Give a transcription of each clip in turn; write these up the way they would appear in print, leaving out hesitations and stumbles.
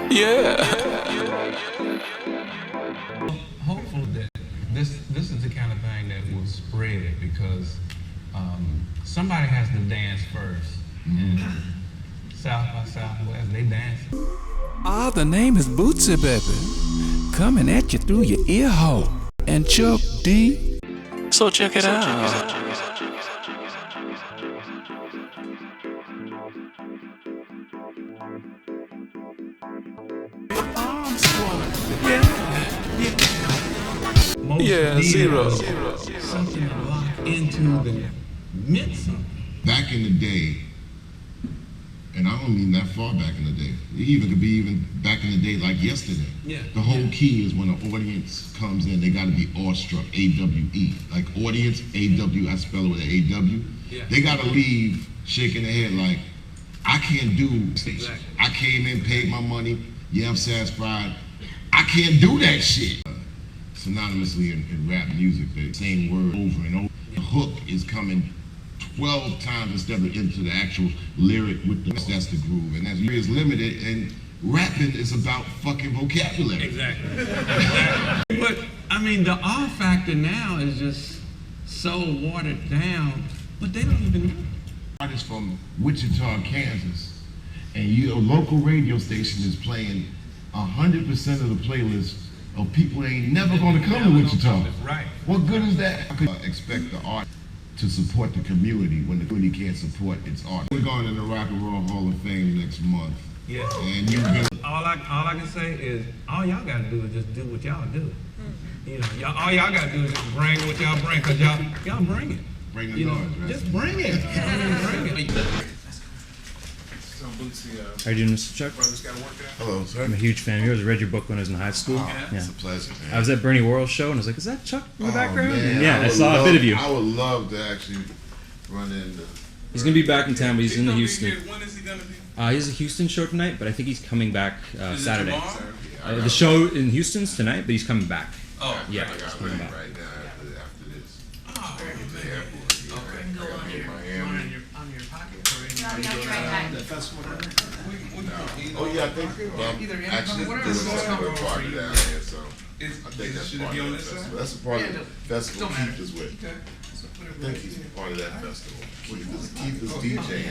Yeah. Hopeful that this is the kind of thing that will spread because somebody has to dance first. And South by Southwest, they dance. Ah, the name is Bootsy, baby. Coming at you through your ear hole. And Chuck D. So check it out. Yeah, zero. Something to lock into that meant something. Back in the day, and I don't mean that far back in the day, it even could be even back in the day like yesterday. Yeah. The whole key is when an audience comes in, they gotta be awestruck, A-W-E. Like audience, A-W, I spell it with an A-W. Yeah. They gotta leave shaking their head like, I can't do, Exactly. I came in, paid my money, yeah, I'm satisfied. I can't do that shit. Synonymously in rap music, the same word over and over. The hook is coming 12 times instead of into the actual lyric with that's the groove. And that's is limited, and rapping is about fucking vocabulary. Exactly. But I mean, the R factor now is just so watered down, but they don't even know. Artist from Wichita, Kansas, and your local radio station is playing 100% of the playlist of people that ain't never gonna come to Wichita. Right. What good is that? I could expect the art to support the community when the community can't support its art. We're going in the Rock and Roll Hall of Fame next month. Yeah. And you've been All I can say is all y'all gotta do is just do what y'all do. You know, all y'all gotta do is just bring what y'all bring, cause y'all bring it. bring the You know, noise, right? just bring it. Bring it. So Bootsy, How you doing, Mr. Chuck? brothers gotta work it out. Hello, sir. I'm a huge fan of yours. I read your book when I was in high school. Oh, it's a pleasure, man. I was at Bernie Worrell's show and I was like, is that Chuck in the background? Man, And yeah, I would saw a bit of you. I would love to actually run into. He's going to be back in town, but he's in the Houston. When is he gonna be? He has a Houston show tonight, but I think he's coming back Is it Saturday. tomorrow? The show in Houston's tonight, but he's coming back. Oh, Yeah, I he's got coming ready back. right now after this. oh, Back at the airport. Yeah, okay. I gotta be in Miami. On your pocket or in The festival? Oh yeah, I think actually this is a party down here, so I think that's Should it part be of on that this side? festival. That's a part of the festival Don't matter. Keith is with. Okay. I think he's part of that festival. Keith is DJing,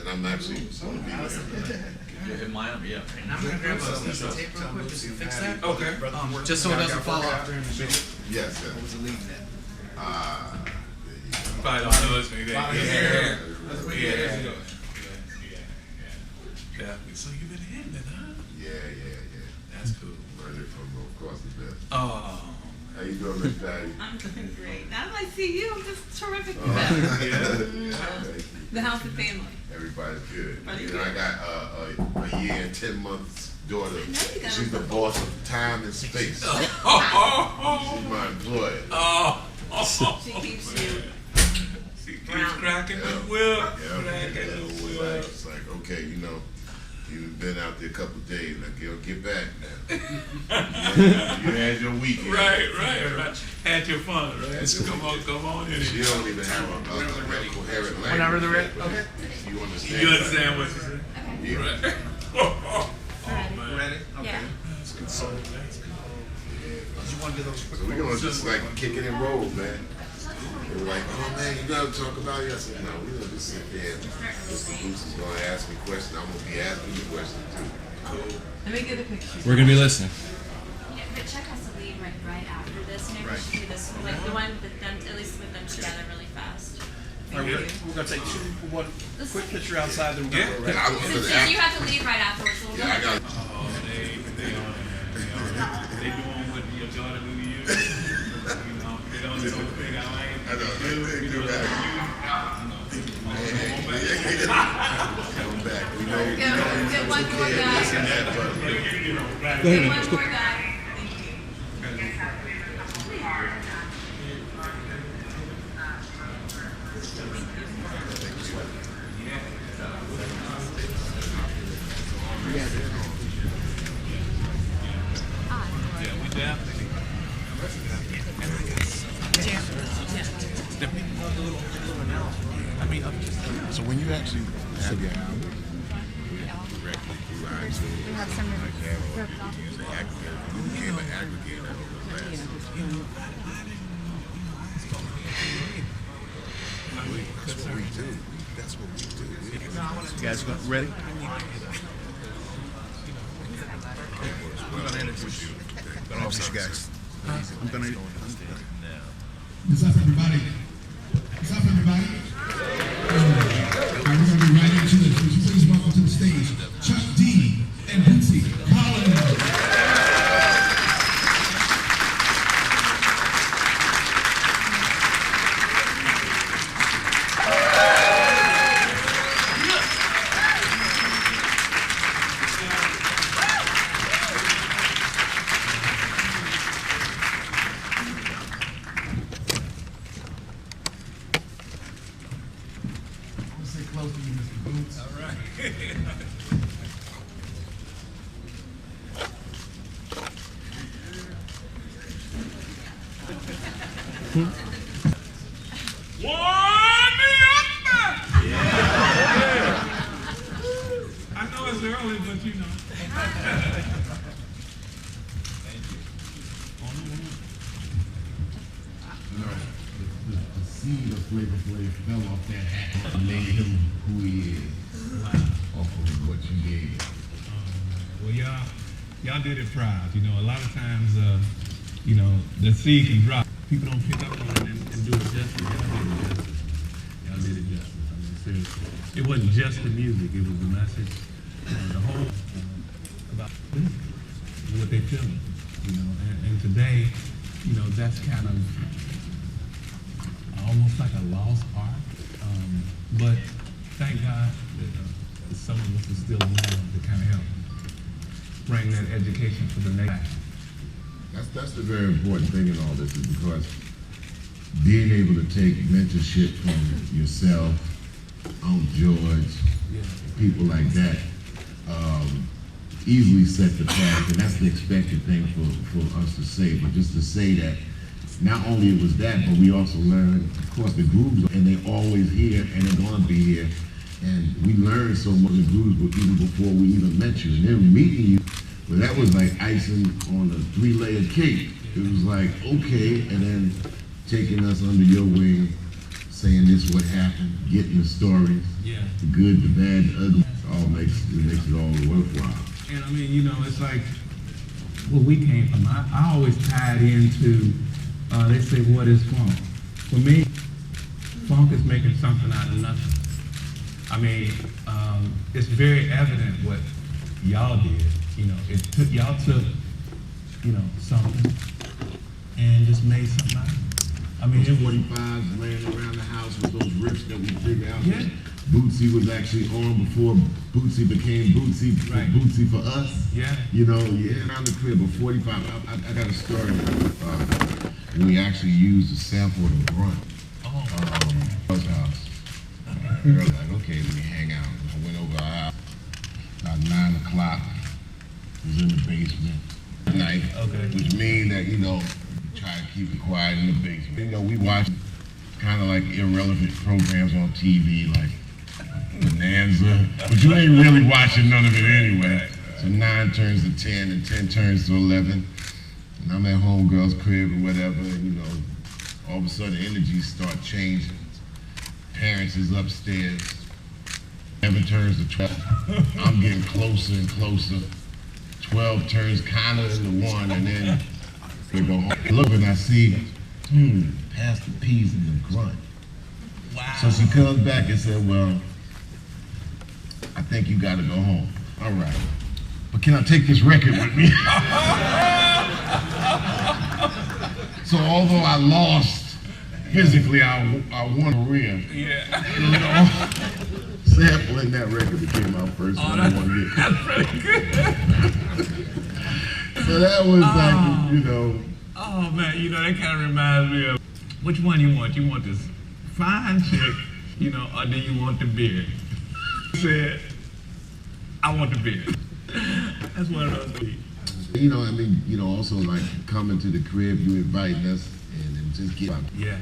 and I'm actually going to be with him. In Miami, yeah. And I'm gonna grab a piece of tape real quick just to fix that. Okay. Just so it doesn't fall off during the video. Yes, What was yes. the lead in that? Probably don't know this nigga. Yeah. Yeah. So you've been hitting it, huh? Yeah. That's cool. Learned it from, of course, the best. Oh. How you doing, Miss Patty? I'm doing great. Now that I see you, I'm just terrific with Yeah. that. Thank you. The healthy family. Everybody's good. Are you And I got a year and 10 months daughter. you got She's the boss of time and space. Oh. She's my employer. Oh. She keeps you. She keeps cracking the whip. Cracking the It's whip. like, okay, you know, you've been out there a couple of days. Like, get back now. You had your weekend. Right. Had your fun, right? Had your Come on in. She don't even have a coherent language. Whenever they're ready. yet. Okay. You understand? You understand what she said? Yeah. Right. Oh, man. Ready? Okay. Yeah. That's good. So, that's good. You want to do those quick So we're gonna just like kick it and roll, man. They were like, oh man, you gotta talk about it. I said, no, we're gonna just sit there. Mr. Boots is gonna ask me questions. I'm gonna be asking you questions too. Cool. Let me get a picture. We're going to be listening. Yeah, but Chuck has to leave right after this, and we should do this, like the one with them, at least with them together really fast. All right, we're gonna take one quick picture outside, then we're gonna go And right. I was Since gonna you have to leave right afterwards, so we'll go. yeah, I got Oh, they doing what your daughter do to you. You know, they don't do anything I ain't. I know, they do that. Come back. We know you Get one more guy. listen that, but Get one more guy. Yeah, we definitely. have some roped off. You became an aggregator. That's what we do. That's what we do. You guys ready? I'm gonna end it with you. Guys. I'm gonna. What's up, everybody? What's up, everybody? All right, we're gonna be right into it. Would you please welcome to the stage Chuck D and Bootsy Collins. Close to you, Mr. Boots. All right. I know it's early, but you know. The seed of Flavor Flav fell off that hat and made him who he is. Off of what you gave. Well, y'all did it proud. You know, a lot of times, you know, the seed can drop. People don't pick up on it and do it justice. Y'all did it justice. I mean, seriously. It wasn't just the music. It was the message. The whole about what they feeling. You know, and today, you know, that's kind of almost like a lost art. But thank God that some of us are still around to kind of help bring that education to the next. That's the very important thing in all this is because being able to take mentorship from yourself, Uncle George, people like that, easily set the path, and that's the expected thing for us to say. But just to say that not only it was that, but we also learned, of course, the grooves, and they're always here, and they're going to be here. And we learned so much of the grooves even before we even met you. And then meeting you, well, that was like icing on a 3-layer cake. It was like, okay, and then taking us under your wing, saying this is what happened, getting the stories, the good, the bad, the ugly, it makes it all worthwhile. And I mean, you know, it's like where we came from. I always tied into, they say, what is funk? For me, funk is making something out of nothing. I mean, it's very evident what y'all did. You know, y'all took, you know, something and just made something out of it. I mean, those 45s laying around the house with those riffs that we figured out. Yeah. Bootsy was actually on before Bootsy became Bootsy, right. Bootsy for us. Yeah. You know, around the crib, but 45, I got a story when we actually used a sample of the grunt. House. I was like, okay, let me hang out. I went over our house about 9 o'clock. Was in the basement at night, which means that, you know, try to keep it quiet in the basement. You know, we watch kind of like irrelevant programs on TV, like Bonanza, but you ain't really watching none of it anyway. So 9 turns to 10 and 10 turns to 11. And I'm at homegirl's crib or whatever, and, you know, all of a sudden energies start changing. Parents is upstairs. 11 turns to 12. I'm getting closer and closer. 12 turns kind of into 1, and then we go home. Look, and I see, Pastor P's in the grunt. Wow. So she comes back and said, well, I think you got to go home. All right. But can I take this record with me? So although I lost physically, I won a real. Yeah. You know, sampling that record became my first #1 hit. That's pretty good. So that was like, you know. Oh man, you know, that kind of reminds me of, which one you want? You want this fine chick, you know, or do you want the beard? He said, I want the beard. That's one of those. You know, I mean, you know, also like coming to the crib, you inviting us and just get out. Yeah.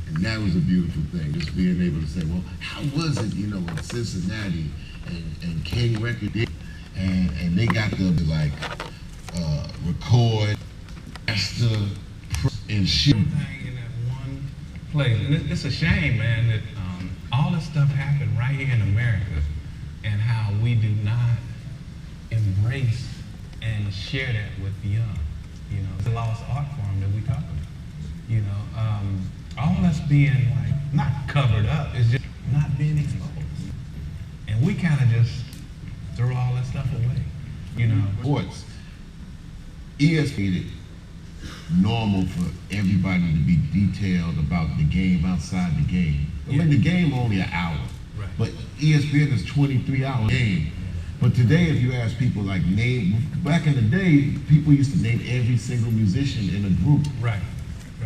And that was a beautiful thing, just being able to say, well, how was it, you know, in Cincinnati and King Record did? and they got the like record, master, and shit. Everything in that one place, and it's a shame, man, that all this stuff happened right here in America, and how we do not embrace and share that with the young. You know, it's a lost art form that we talk about. You know, all us being like not covered up, it's just not being exposed, and we kind of just throw all that stuff away. You know, Sports, ESPN, normal for everybody to be detailed about the game outside the game. I mean, the game only an hour, right. But ESPN is 23-hour game. But today, if you ask people like back in the day, people used to name every single musician in a group. Right.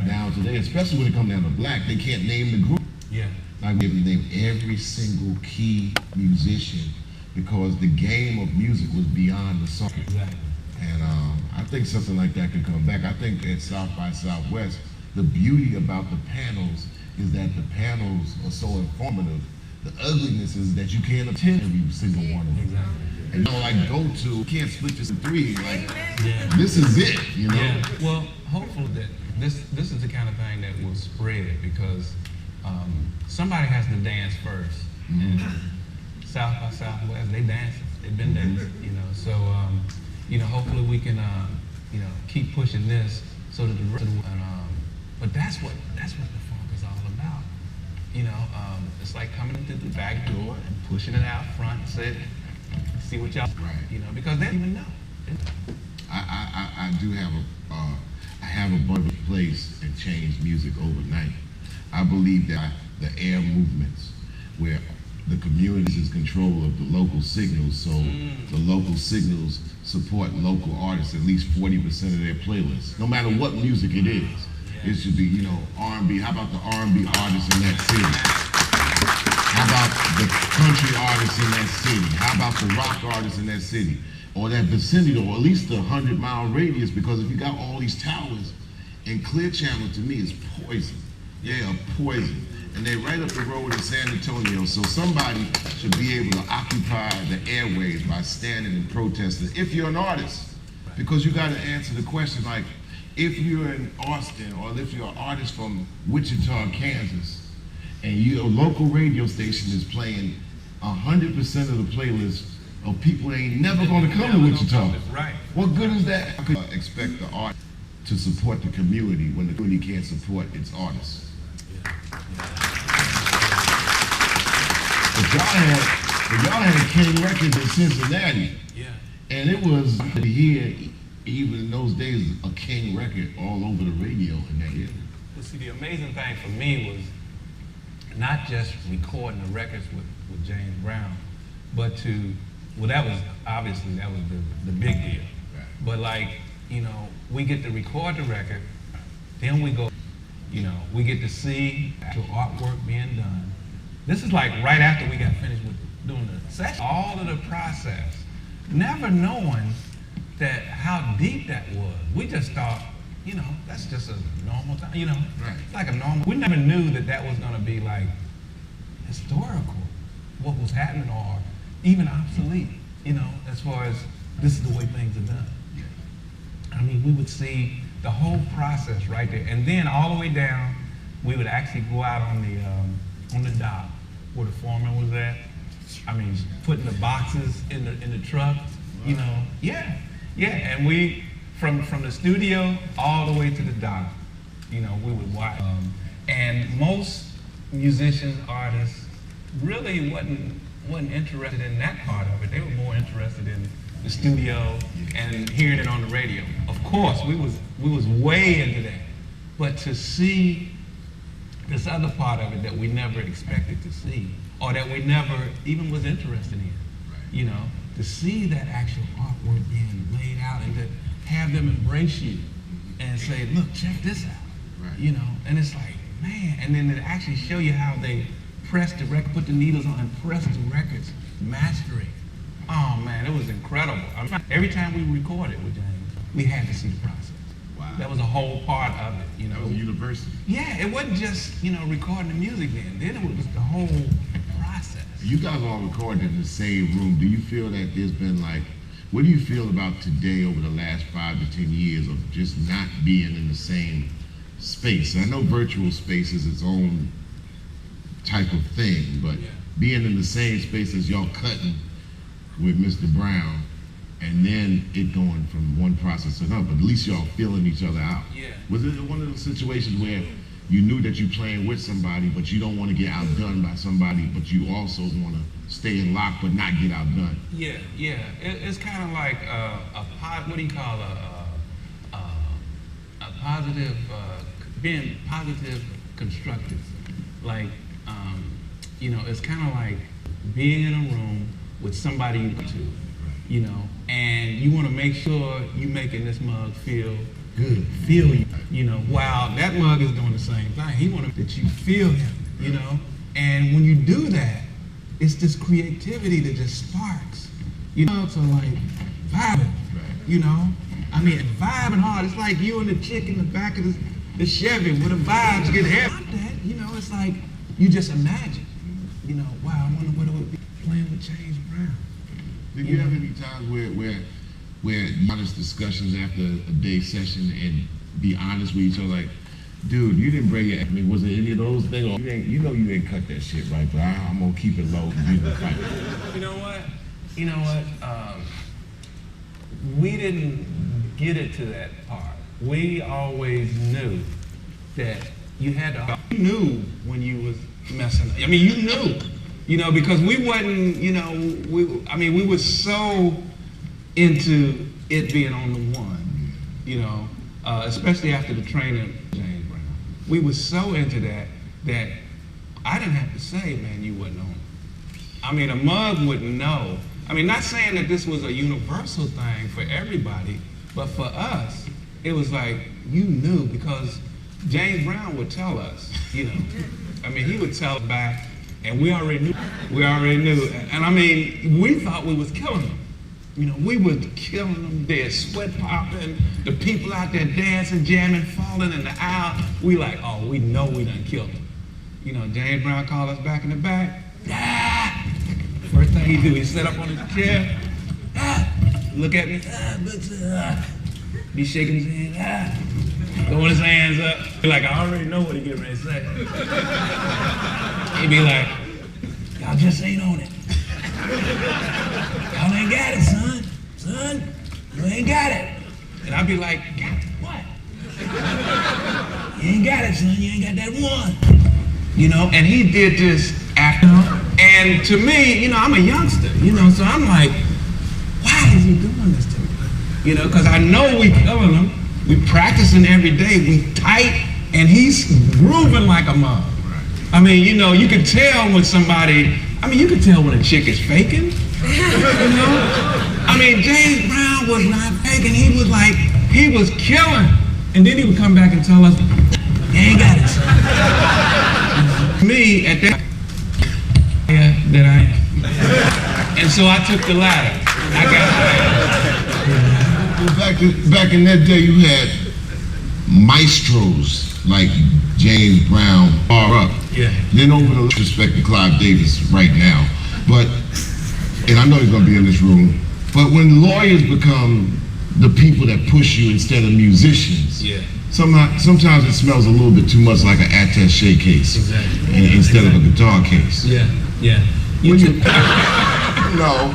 Now today, especially when it comes down to black, they can't name the group. Yeah. Like we have to name every single key musician because the game of music was beyond the song. Exactly. And I think something like that could come back. I think at South by Southwest, the beauty about the panels is that the panels are so informative. The ugliness is that you can't attend every single one of them. Exactly. And you know, like go to, you can't split this in three. Like, this is it, you know? Yeah. Well, hopefully that this is the kind of thing that will spread because somebody has to dance first. And South by Southwest, they dancing. They've been dancing, you know. So, you know, hopefully we can, you know, keep pushing this so that the rest of the but that's what the funk is all about. You know, it's like coming into the back door and pushing it out front and say, see what y'all, you know, because they don't even know. I do have I have a bunch of place and change music overnight. I believe that the air movements where the communities is control of the local signals, so the local signals support local artists, at least 40% of their playlists, no matter what music it is. It should be, you know, R&B. How about the R&B artists in that city? How about the country artists in that city? How about the rock artists in that city? Or that vicinity, or at least the 100-mile radius, because if you got all these towers, and Clear Channel to me is poison. Yeah, poison. And they're right up the road in San Antonio, so somebody should be able to occupy the airwaves by standing and protesting, if you're an artist. Because you gotta answer the question like, if you're in Austin, or if you're an artist from Wichita, Kansas, and your local radio station is playing 100% of the playlist of people that ain't never gonna come to Wichita. Right. What good is that? I could expect the art to support the community when the community can't support its artists. But y'all had King Records in Cincinnati. Yeah. And it was here, even in those days, a King record all over the radio in that area. Well, see, the amazing thing for me was not just recording the records with James Brown, but that was obviously the big deal. Right. But like, you know, we get to record the record, then we go, you know, we get to see actual artwork being done. This is like right after we got finished with doing the session. All of the process, never knowing that how deep that was. We just thought, you know, that's just a normal time, you know. Right. It's like a normal, we never knew that was gonna be like historical, what was happening, or even obsolete, you know, as far as this is the way things are done. Yeah. I mean, we would see the whole process right there. And then all the way down, we would actually go out on the dock where the foreman was at. I mean, putting the boxes in the truck, you know. Yeah, and we, from the studio all the way to the dock, you know, we would watch. And most musicians, artists, really wasn't interested in that part of it. They were more interested in the studio and hearing it on the radio. Of course, we was way into that. But to see this other part of it that we never expected to see, or that we never even was interested in, you know, to see that actual artwork being laid out and to have them embrace you and say, look, check this out, you know, and it's like, man, and then to actually show you how they press the record, put the needles on and press the records, mastering. Oh man, it was incredible. I mean, every time we recorded with James, we had to see the process. Wow. That was a whole part of it, you know. That was university. Yeah, it wasn't just, you know, recording the music then it was the whole process. You guys all recorded in the same room. Do you feel that there's been like What do you feel about today over the last 5 to 10 years of just not being in the same space? I know virtual space is its own type of thing, but being in the same space as y'all cutting with Mr. Brown, and then it going from one process to another, but at least y'all feeling each other out. Yeah. Was it one of those situations where you knew that you playing with somebody, but you don't want to get outdone by somebody, but you also want to stay in lock but not get outdone? Yeah. It's kind of like what do you call a positive, being positive, constructive. Like, it's kind of like being in a room with somebody you go to, and you want to make sure you making this mug feel good, feel you, while that mug is doing the same thing. He wants that you feel him, and when you do that, it's this creativity that just sparks, so like vibing, vibing hard. It's like you and the chick in the back of the Chevy where the vibes get heavy. It's like you just imagine, wow, I wonder what it would be playing with James Brown. Did you have any times where you honest discussions after a day session and be honest with each other, like, dude, you didn't bring it. Was it any of those things? Or you didn't cut that shit right, but I'm gonna keep it low and you fight. You know what? We didn't get it to that part. We always knew that you had to. You knew when you was messing up. You knew, because we wasn't, we were so into it being on the one, especially after the training of James Brown. We were so into that I didn't have to say, man, you wasn't on it. A mug wouldn't know. Not saying that this was a universal thing for everybody, but for us, it was like, you knew, because James Brown would tell us, he would tell us back, and we already knew. And we thought we was killing them. We was killing them dead, sweat popping, the people out there dancing, jamming, falling in the aisle. We like, oh, we know we done killed them. James Brown called us back in the back. Ah! First thing he do, he sit up on his chair, look at me, be shaking his hand, throwing his hands up. Be like, I already know what he getting ready to say. He'd be like, y'all just ain't on it. Y'all ain't got it, son. Son, you ain't got it. And I'd be like, got what? You ain't got it, son. You ain't got that one. And he did this after. And to me, I'm a youngster, so I'm like, why is he doing this to me? Because I know we killing him. We practicing every day. We tight, and he's grooving like a mug. You can tell when somebody, you can tell when a chick is faking, James Brown was not faking. He was like, he was killing. And then he would come back and tell us, you ain't got it, son. Me, at that that I am. And so I took the latter. I got Back in that day, you had maestros like James Brown, far up. Yeah. Then over to respect to Clive Davis right now. And I know he's gonna be in this room, but when lawyers become the people that push you instead of musicians, sometimes it smells a little bit too much like an attaché case instead of a guitar case. Yeah. No.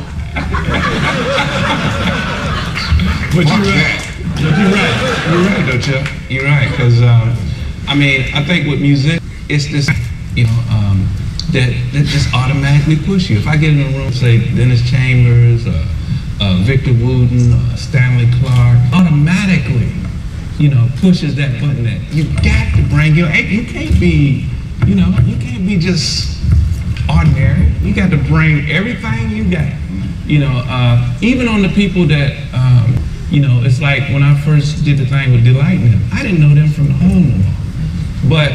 But you're right. You're right, don't you? You're right, because I think with music, it's this, that just automatically push you. If I get in a room, say Dennis Chambers, Victor Wooten, Stanley Clark, automatically, pushes that button that you got to bring you can't be, you can't be just ordinary. You got to bring everything you got. Even on the people that, it's like when I first did the thing with Delight and them, I didn't know them from the hole no more. But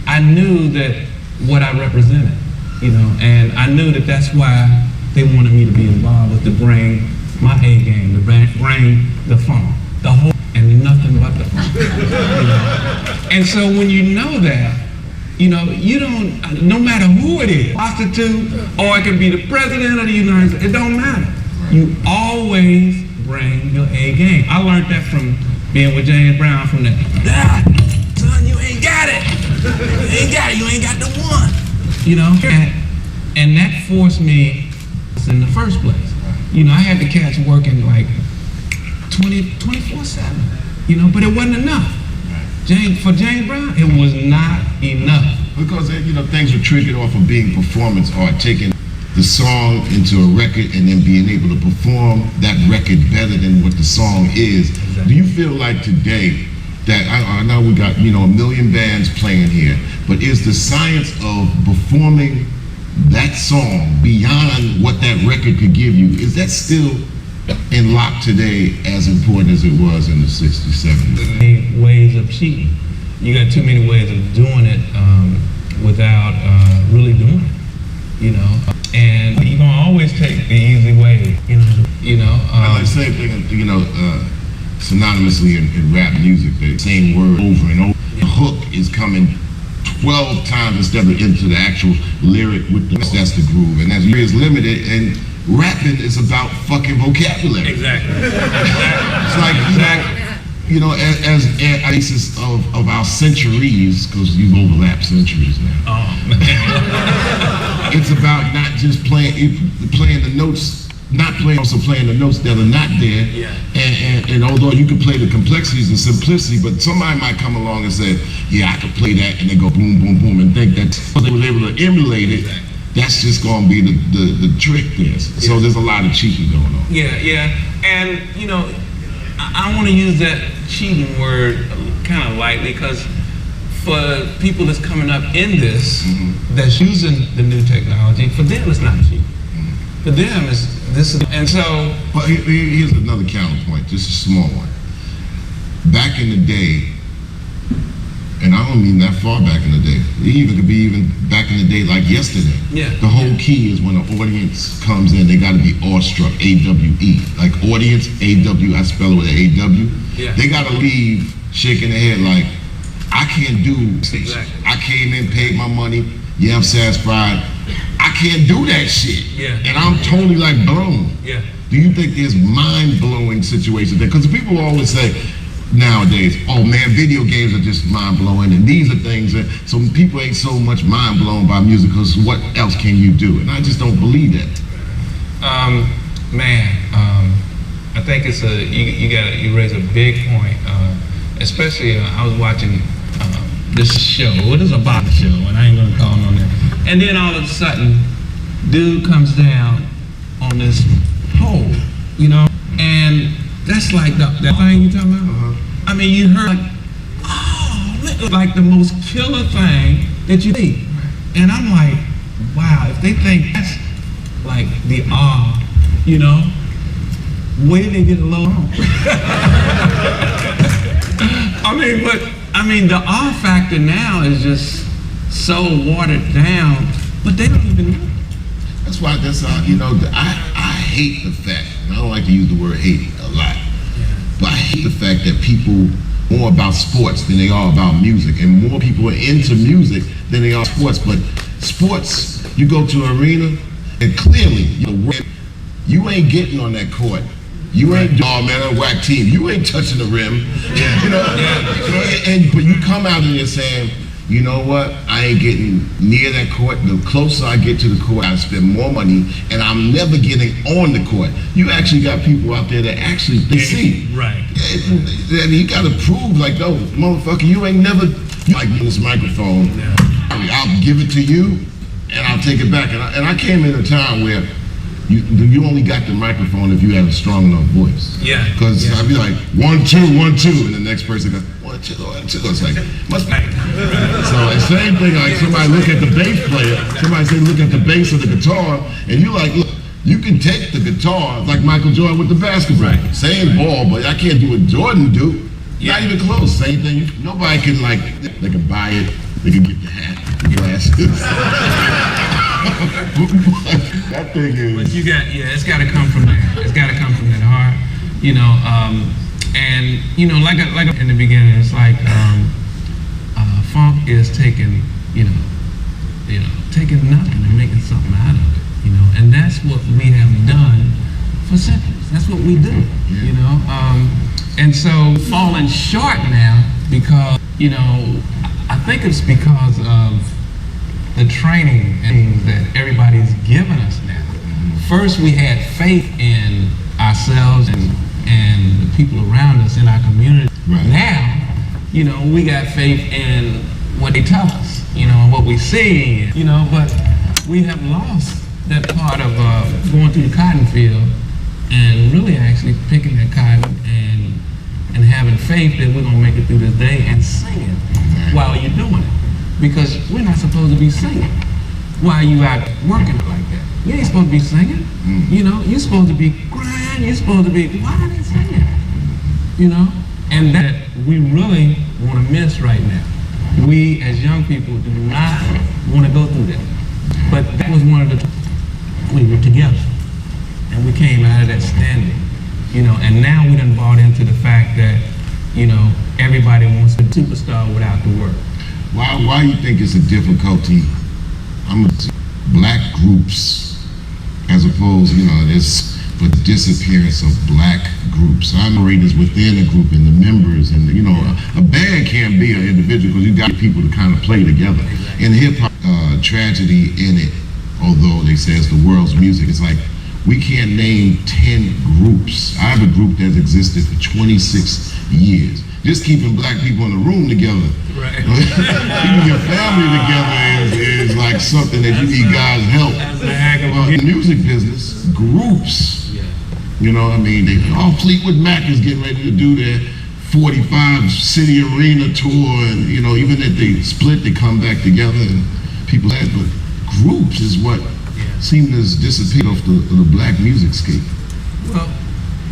I knew that what I represented, and I knew that that's why they wanted me to be involved, to bring my A game, to bring the funk, the whole, and nothing but the funk. And so when you know that, you don't, no matter who it is, prostitute, or it can be the president of the United States, it don't matter. You always always bring your A game. I learned that from being with James Brown from that. Son, you ain't got it. You ain't got it. You ain't got the one. You know, and that forced me in the first place. You know, I had the cats working like 24/7. You know, but it wasn't enough. For James Brown, it was not enough. Because, you know, things were triggered off of being performance art, taking the song into a record and then being able to perform that record better than what the song is. Exactly. Do you feel like today that, I know we got, you know, 1 million bands playing here, but is the science of performing that song beyond what that record could give you, is that still in lock today as important as it was in the 60s, 70s? Ways of cheating. You got too many ways of doing it without really doing it, you know. And you're gonna always take the easy way, you know. I like the same thing, you know, synonymously in rap music, the same word over and over. The hook is coming 12 times instead of into the actual lyric with the, that's the groove. And as is limited, and rapping is about fucking vocabulary. Exactly. It's like, you know, as a basis of our centuries, because you've overlapped centuries now. Oh, man. It's about not just playing the notes, also playing the notes that are not there. Yeah. And although you can play the complexities and simplicity, but somebody might come along and say, yeah, I can play that, and they go boom, boom, boom, and think that they was able to emulate it. Exactly. That's just going to be the trick there. Yeah. So there's a lot of cheating going on. Yeah. And, you know, I want to use that cheating word kind of lightly, because for people that's coming up in this, that's using the new technology, for them it's not cheating. For them and so. But here's another counterpoint, just a small one. Back in the day, and I don't mean that far back in the day, it could be even back in the day like yesterday. Yeah. The whole key is when an audience comes in, they got to be awestruck, A-W-E. Like audience, A-W, I spell it with an A-W. Yeah. They got to leave shaking their head like, I can't do station. Exactly. I came in, paid my money, yeah, I'm satisfied. I can't do that shit. Yeah. And I'm totally like blown. Yeah. Do you think there's mind-blowing situations there? Because people always say, nowadays, oh man, video games are just mind-blowing, and these are things that, so people ain't so much mind-blown by music, because what else can you do? And I just don't believe that. I think it's you raise a big point, especially I was watching this show. It is a box show, and I ain't gonna call on that. And then all of a sudden, dude comes down on this pole, you know, and that's like that thing you talking about. I mean, you heard like, oh, like the most killer thing that you see, and I'm like, wow, if they think that's like the awe, you know, where did they get a load on? I mean, the awe factor now is just so watered down, but they don't even know. That's why, you know, I hate the fact, and I don't like to use the word hating a lot, but I hate the fact that people more about sports than they are about music, and more people are into music than they are sports. But sports, you go to an arena, and clearly, you ain't getting on that court. You ain't, oh man, a whack team. You ain't touching the rim. Yeah. You know? But you come out and you're saying, you know what, I ain't getting near that court. The closer I get to the court, I spend more money, and I'm never getting on the court. You actually got people out there that actually they see. Right. And you got to prove, like, oh, motherfucker, you ain't never, like this microphone, I'll give it to you, and I'll take it back. And I came in a time where you only got the microphone if you have a strong enough voice. Yeah. Because I'd be like, 1, 2, 1, 2, and the next person goes, 1, 2, 1, 2. It's like, must be. So the same thing, like somebody look at the bass player, somebody say look at the bass of the guitar, and you like, look, you can take the guitar like Michael Jordan with the basketball. Right. Same ball, but I can't do what Jordan do. Not even close. Same thing. Nobody can, like, they can buy it, they can get the hat, the glasses. That thing is. But it's got to come from there. It's got to come from that heart, you know. And you know, like in the beginning, it's like funk is taking, taking nothing and making something out of it, you know. And that's what we have done for centuries. That's what we do, you know. And so falling short now because, you know, I think it's because of the training that everybody's given us now. First, we had faith in ourselves and the people around us in our community. Right. Now, you know, we got faith in what they tell us, you know, and what we see, you know, but we have lost that part of going through the cotton field and really actually picking that cotton and having faith that we're gonna make it through this day and singing while you're doing it. Because we're not supposed to be singing while you out working like that. You ain't supposed to be singing. You know, you're supposed to be crying, you're supposed to be, why are they singing? You know? And that we really wanna miss right now. We as young people do not wanna go through that. But that was one of the, we were together. And we came out of that standing. You know, and now we done bought into the fact that, you know, everybody wants to be a superstar without the work. Why you think it's a difficulty? Black groups, as opposed, you know, there's the disappearance of black groups. Operators within a group and the members, and you know, a band can't be an individual because you got people to kind of play together. In hip hop, tragedy in it, although they say it's the world's music, it's like we can't name 10 groups. I have a group that's existed for 26 years. Just keeping black people in the room together, right. Keeping your family together is like something that you need God's help. In the music business, groups, you know, I mean, Fleetwood Mac is getting ready to do their 45 city arena tour, and you know, even if they split, they come back together, and people that, but groups is what seem to disappear off the black music scape. Well,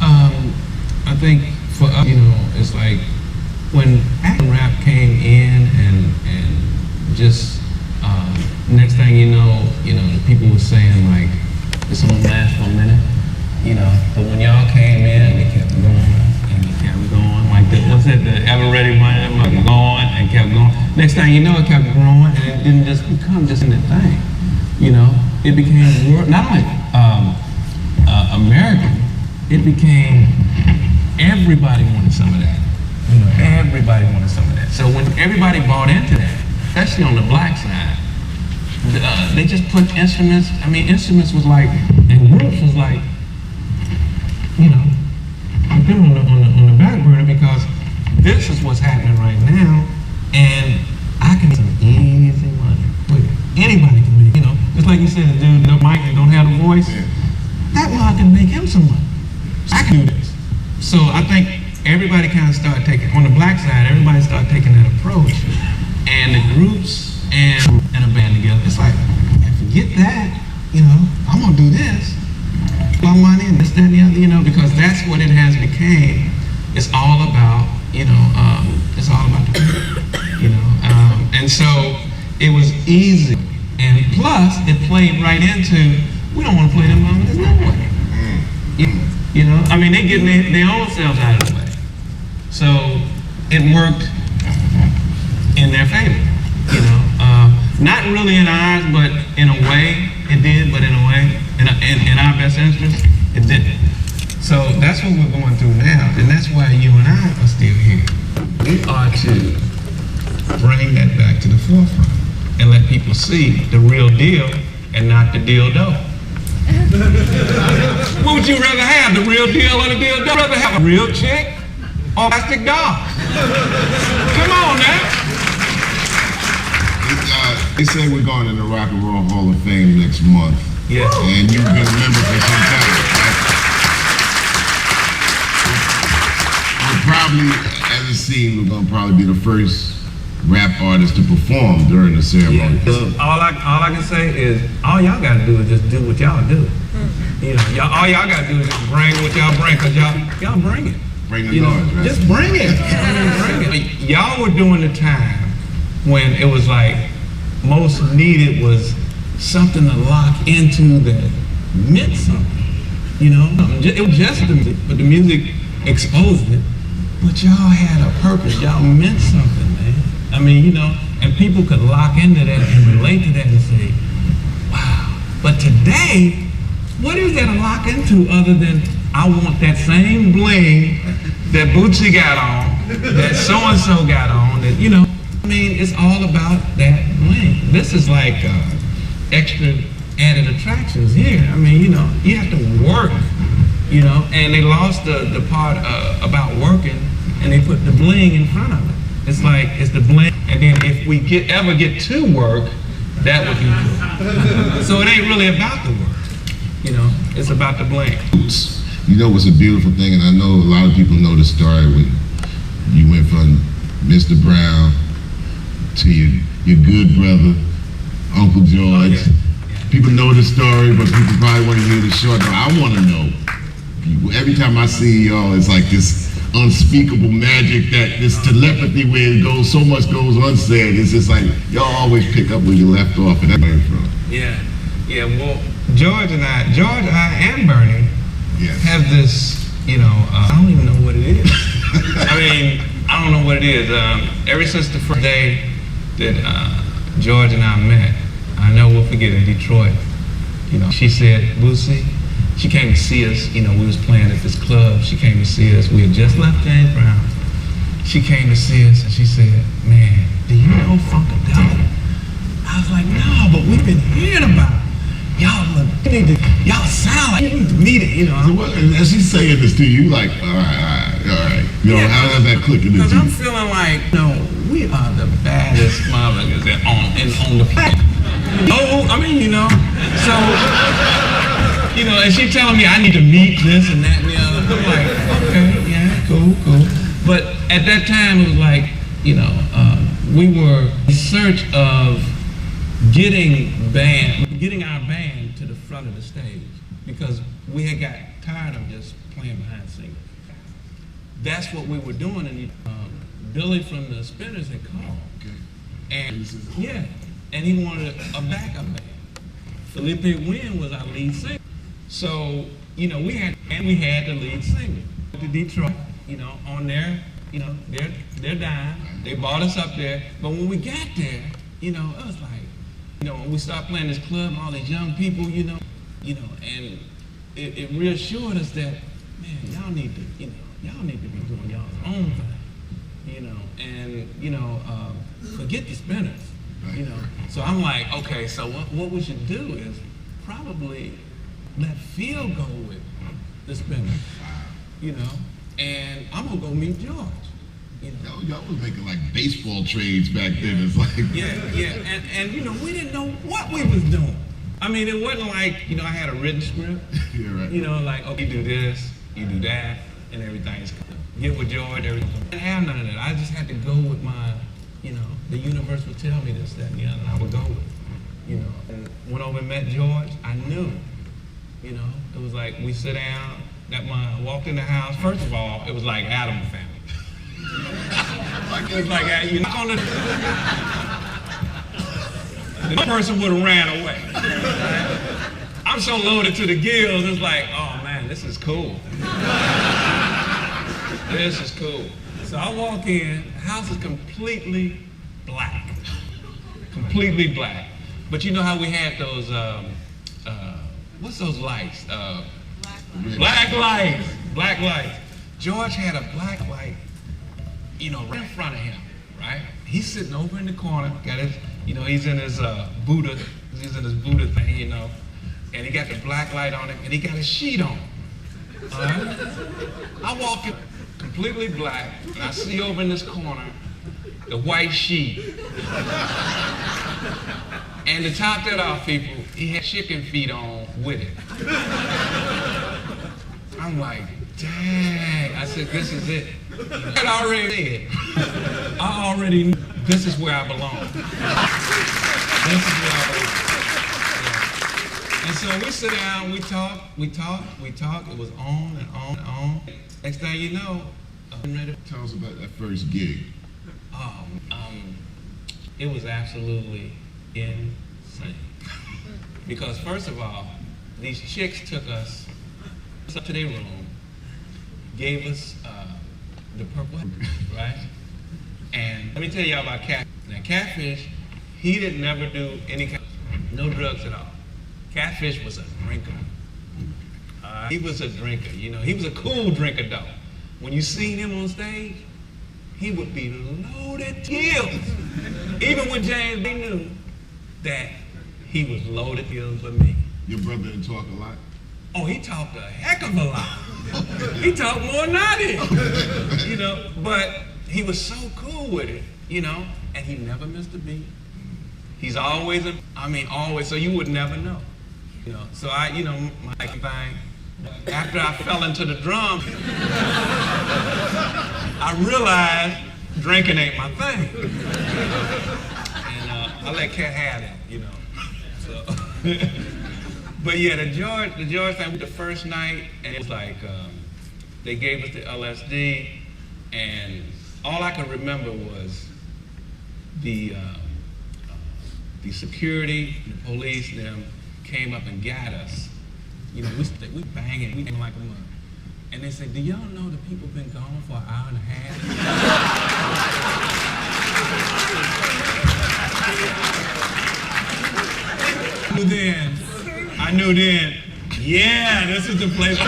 I think for us, you know, it's like when action rap came in and just next thing you know, the people were saying like, this won't last for a minute, you know. But when y'all came in, they kept going and they kept going. Like what's that? The Ever Ready One, like going and kept going. Next thing you know, it kept growing, and it didn't just become just a thing, you know. It became not only American, it became everybody wanted some of that. You know, everybody wanted some of that. So when everybody bought into that, especially on the black side, they just put instruments. I mean, instruments was like, and groups was like, you know, put them on the back burner because this is what's happening right now, and I can make some easy money with it. Anybody can make, you know, just like you said, the dude no mic and don't have a voice. That one can make him some money. So I can do this. So I think everybody kind of started taking, on the black side, everybody started taking that approach. And the groups and a band together, it's like, forget that, you know, I'm gonna do this. My money and this, that, and the other, you know, because that's what it has became. It's all about, you know, it's all about the people, you know. And so it was easy. And plus, it played right into, we don't want to play them on this no way. You know, I mean, they getting their own selves out of the way. So it worked in their favor, you know. Not really in ours, but in a way it did, but in a way, in our best interest, it didn't. So that's what we're going through now, and that's why you and I are still here. We are to bring that back to the forefront and let people see the real deal and not the dildo. What would you rather have, the real deal or the dildo? Would you rather have a real chick or a plastic doll? Come on now. They say we're going in the Rock and Roll Hall of Fame next month. Yeah. And you've been a member for some time. We're probably, as it seems, we're going to probably be the first rap artist to perform during the ceremony. Yeah. All I can say is, all y'all got to do is just do what y'all do. You know, all y'all got to do is just bring what y'all bring, because y'all bring it. Bring the noise, right? Just bring it. Bring it. Y'all were doing the time when it was like, most needed was something to lock into that meant something, you know? It was just the music, but the music exposed it. But y'all had a purpose, y'all meant something, man. I mean, you know, and people could lock into that and relate to that and say, wow. But today, what is there to lock into other than I want that same bling that Bootsy got on, that so-and-so got on, that, you know, I mean, it's all about that bling. This is like extra added attractions here. I mean, you know, you have to work, you know, and they lost the part about working, and they put the bling in front of it. It's like, it's the bling, and then if we ever get to work, that would be good. So it ain't really about the work, you know, it's about the bling. You know what's a beautiful thing, and I know a lot of people know the story when you went from Mr. Brown to your good brother, Uncle George. Oh, yeah. People know the story, but people probably want to hear the short. No, I want to know. Every time I see y'all, it's like this unspeakable magic, that this telepathy where it goes, so much goes unsaid. It's just like y'all always pick up where you left off, and that's where it's from. Yeah. Well, George and I, and Bernie, Yes. have this, you know, I don't even know what it is. I mean, I don't know what it is. Ever since the first day that George and I met, I never will forget in Detroit. You know, she said, Bootsy, she came to see us. You know, we was playing at this club. She came to see us. We had just left James Brown. She came to see us and she said, man, do you know Funkadelic? I was like, no, but we've been hearing about it. Y'all sound like you need to meet it, you know. And as she's saying this to you, like, all right. You know, how does that click in? Because I'm feeling like, you know, we are the baddest motherfuckers on the planet. Oh, I mean, you know, so, you know, and she telling me I need to meet this and that and the other. I'm like, okay, yeah, cool. But at that time, it was like, you know, we were in search of getting our band to the front of the stage, because we had got tired of just playing behind singers. That's what we were doing, and Billy from the Spinners had called. Okay. And yeah, and he wanted a backup band. Felipe Wynn was our lead singer. So, you know, we had the lead singer. To Detroit, you know, on their, you know, their dime. They brought us up there, but when we got there, you know, it was like, you know, when we started playing this club and all these young people, you know, and it reassured us that, man, y'all need to be doing y'all's own thing, you know, and, you know, forget the Spinners, you know. So I'm like, okay, so what we should do is probably let Phil go with the Spinners, you know, and I'm gonna go meet George. You know, y'all was making like baseball trades back then. It's like and you know, we didn't know what we was doing. I mean, it wasn't like, you know, I had a written script. Yeah, right. You know, like, okay, you do this, you do that, and everything's cool. Get with George, everything. I didn't have none of that. I just had to go with my, you know, the universe would tell me this, that, and the other, and I would go with it. You know, and went over and met George. I knew. You know, it was like we sit down. Walked in the house. First of all, it was like Adam family. It was like, you knock on the person would have ran away. I'm so loaded to the gills, it's like, oh man, this is cool. This is cool. So I walk in, the house is completely black. Completely black. But you know how we had those, what's those lights? Black lights. Black lights. George had a black light, you know, right in front of him, right? He's sitting over in the corner, got his, you know, he's in his Buddha thing, you know, and he got the black light on him, and he got a sheet on. All right? I walk in completely black, and I see over in this corner the white sheet. And to top that off, people, he had chicken feet on with it. I'm like, dang. I said, this is it. I already said, I already knew this is where I belong. This is where I belong. Yeah. And so we sit down, we talk. It was on and on and on. Next thing you know, I'm ready. Tell us about that first gig. It was absolutely insane. Because first of all, these chicks took us up to their room, gave us the purple, right? And let me tell y'all about Catfish. Now Catfish, he didn't never do any no drugs at all. Catfish was a drinker. he was a drinker, you know. He was a cool drinker, though. When you seen him on stage, he would be loaded to gills. Even when James, they knew that he was loaded to gills with me. Your brother didn't talk a lot? Oh, he talked a heck of a lot. He talked more than I did, you know. But he was so cool with it, you know, and he never missed a beat. He's always, always, so you would never know. You know, so my thing, after I fell into the drum, I realized drinking ain't my thing. And I let Cat have it, you know. So, but yeah, the George thing, the first night, and it was like, they gave us the LSD, and all I could remember was the security, the police, them came up and got us. You know, we banging, we like a mother. And they said, do y'all know the people been gone for an hour and a half? I knew then, yeah, this is the place.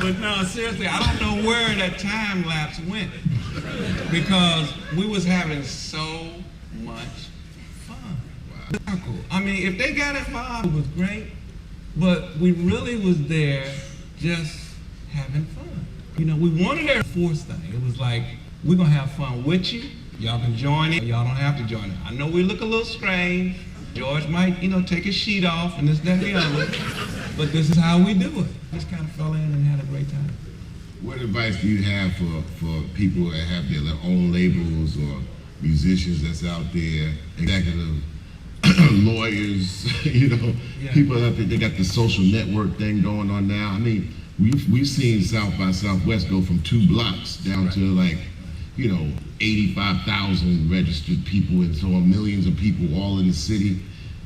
But no, seriously, I don't know where that time lapse went, because we was having so much fun. I mean, if they got it far, it was great, but we really was there just having fun. You know, we wanted their force thing. It was like, we're gonna have fun with you. Y'all can join it, y'all don't have to join it. I know we look a little strange. George might, you know, take his sheet off and this, that, and the other, but this is how we do it. Just kind of fell in and had a great time. What advice do you have for people that have their own labels or musicians that's out there, executive lawyers, you know, people out there, they got the social network thing going on now. I mean, we've seen South by Southwest go from 2 blocks down to like, you know, 85,000 registered people and so on, millions of people all in the city.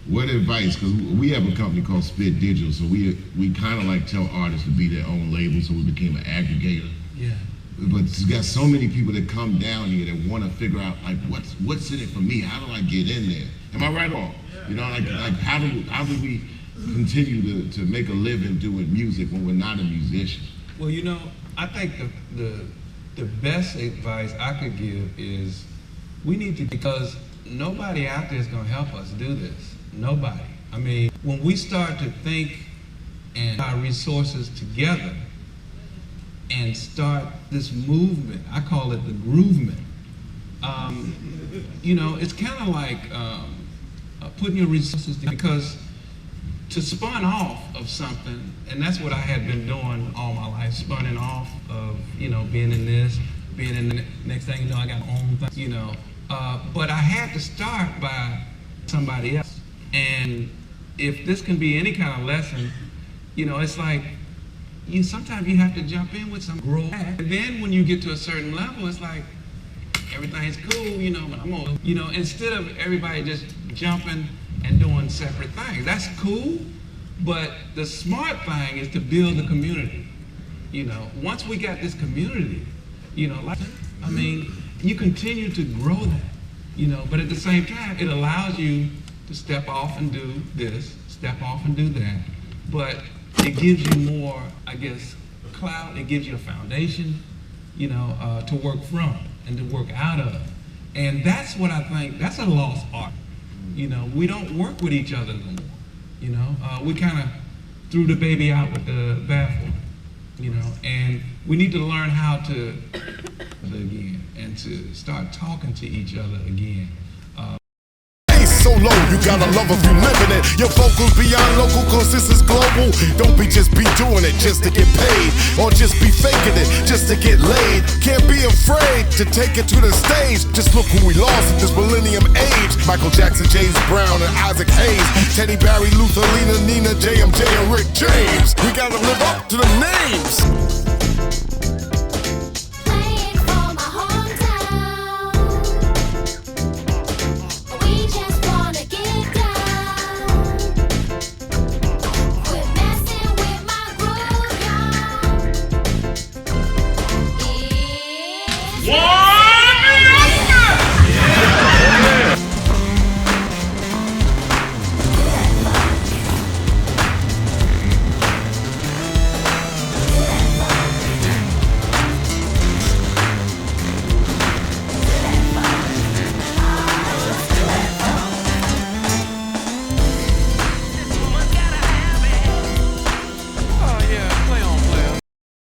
What advice, because we have a company called Spit Digital, so we kind of like tell artists to be their own label, so we became an aggregator. Yeah. But it's got so many people that come down here that want to figure out like what's in it for me? How do I get in there? Am I right or wrong? You know, like how do we continue to make a living doing music when we're not a musician? Well, you know, I think the best advice I could give is we need to, because nobody out there is going to help us do this. Nobody. I mean, when we start to think and our resources together and start this movement, I call it the groovement. You know, it's kind of like putting your resources together, because to spun off of something, and that's what I had been doing all my life, spunning off of, you know, being in this, being in the next thing you know, I got my own thing, you know. But I had to start by somebody else. And if this can be any kind of lesson, you know, it's like, sometimes you have to jump in with some growth. And then when you get to a certain level, it's like, everything's cool, you know, but I'm old. You know, instead of everybody just jumping and doing separate things. That's cool, but the smart thing is to build a community. You know, once we got this community, you know, like, I mean, you continue to grow that, you know, but at the same time, it allows you to step off and do this, step off and do that, but it gives you more, I guess, clout. It gives you a foundation, you know, to work from and to work out of. And that's what I think, that's a lost art. You know, we don't work with each other no more. You know, we kind of threw the baby out with the bathwater, you know, and we need to learn how to again and to start talking to each other again. So low, you gotta love if you living it. Your vocals beyond local, cause this is global. Don't just be doing it just to get paid, or just be faking it just to get laid. Can't be afraid to take it to the stage. Just look who we lost in this millennium age. Michael Jackson, James Brown, and Isaac Hayes, Teddy Barry, Luther, Lena, Nina, JMJ, and Rick James. We gotta live up to the names.